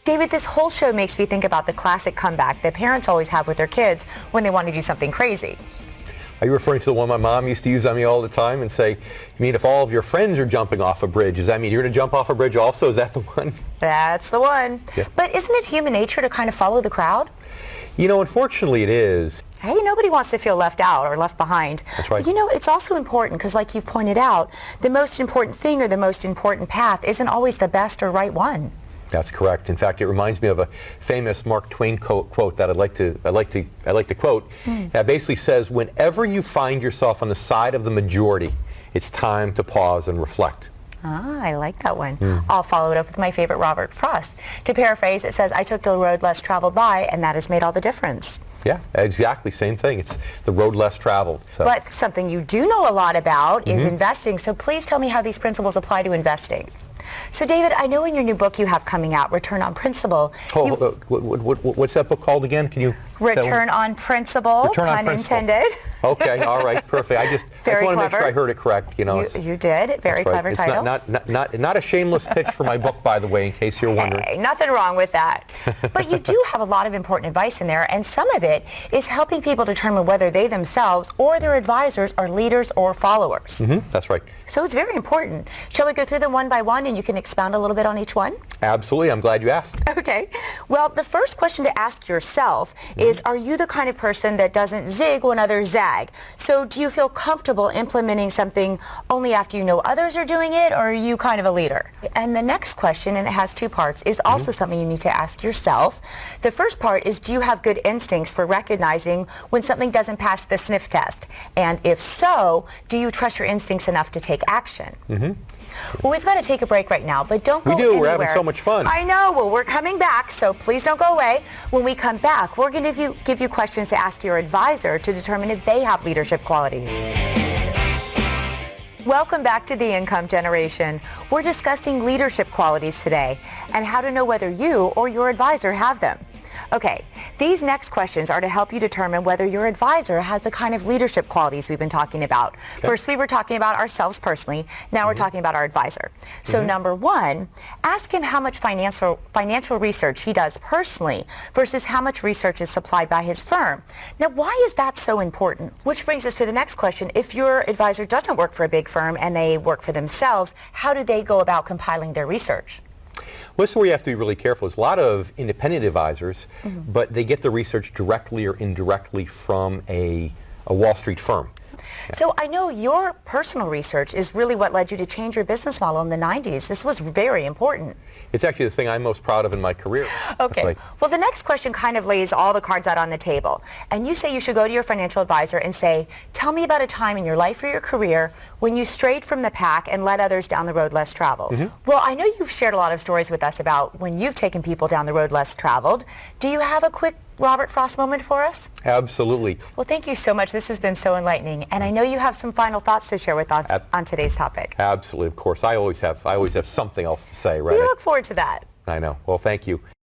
David, this whole show makes me think about the classic comeback that parents always have with their kids when they want to do something crazy. Are you referring to the one my mom used to use on me all the time and say, you mean if all of your friends are jumping off a bridge, does that mean you're going to jump off a bridge also? Is that the one? That's the one. Yeah. But isn't it human nature to kind of follow the crowd? You know, unfortunately it is. Hey, nobody wants to feel left out or left behind. That's right. But, you know, it's also important because, like you've pointed out, the most important thing or the most important path isn't always the best or right one. That's correct. In fact, it reminds me of a famous Mark Twain quote that I'd like to quote. That basically says, whenever you find yourself on the side of the majority, it's time to pause and reflect. Ah, I like that one. I'll follow it up with my favorite Robert Frost. To paraphrase, it says, I took the road less traveled by, and that has made all the difference. Yeah, exactly. Same thing. It's the road less traveled. So. But something you do know a lot about is investing. So please tell me how these principles apply to investing. So David, I know in your new book you have coming out, Return on Principle. What's that book called again? Can you? Return on Principle, Return on pun Principle. intended. Okay, all right, perfect. I just want to make sure I heard it correct. You know, you did. Very clever it's title. Not a shameless pitch for my book, by the way, in case you're wondering. Hey, nothing wrong with that. But you do have a lot of important advice in there, and some of it is helping people determine whether they themselves or their advisors are leaders or followers. That's right. So it's very important. Shall we go through them one by one and you can expound a little bit on each one? Absolutely. I'm glad you asked. Okay. Well, the first question to ask yourself is, are you the kind of person that doesn't zig when others zag? So do you feel comfortable implementing something only after you know others are doing it, or are you kind of a leader? And the next question, and it has two parts, is also something you need to ask yourself. The first part is, do you have good instincts for recognizing when something doesn't pass the sniff test? And if so, do you trust your instincts enough to take action? Well, we've got to take a break right now, but don't go anywhere. We do. We're having so much fun. I know. Well, we're coming back, so please don't go away. When we come back, we're going to give you questions to ask your advisor to determine if they have leadership qualities. Welcome back to The Income Generation. We're discussing leadership qualities today and how to know whether you or your advisor have them. Okay, these next questions are to help you determine whether your advisor has the kind of leadership qualities we've been talking about. Okay. First, we were talking about ourselves personally. Now we're talking about our advisor. So number one, ask him how much financial research he does personally versus how much research is supplied by his firm. Now, why is that so important? Which brings us to the next question. If your advisor doesn't work for a big firm and they work for themselves, how do they go about compiling their research? Well, this is where you have to be really careful. There's a lot of independent advisors, but they get the research directly or indirectly from a Wall Street firm. So I know your personal research is really what led you to change your business model in the 90s. This was very important. It's actually the thing I'm most proud of in my career. Okay. Right. Well, the next question kind of lays all the cards out on the table. And you say you should go to your financial advisor and say, tell me about a time in your life or your career when you strayed from the pack and led others down the road less traveled. Well, I know you've shared a lot of stories with us about when you've taken people down the road less traveled. Do you have a quick Robert Frost moment for us? Absolutely. Well, thank you so much. This has been so enlightening. And I know you have some final thoughts to share with us on today's topic. Absolutely. Of course. I always have something else to say, right? We look forward to that. I know. Well, thank you.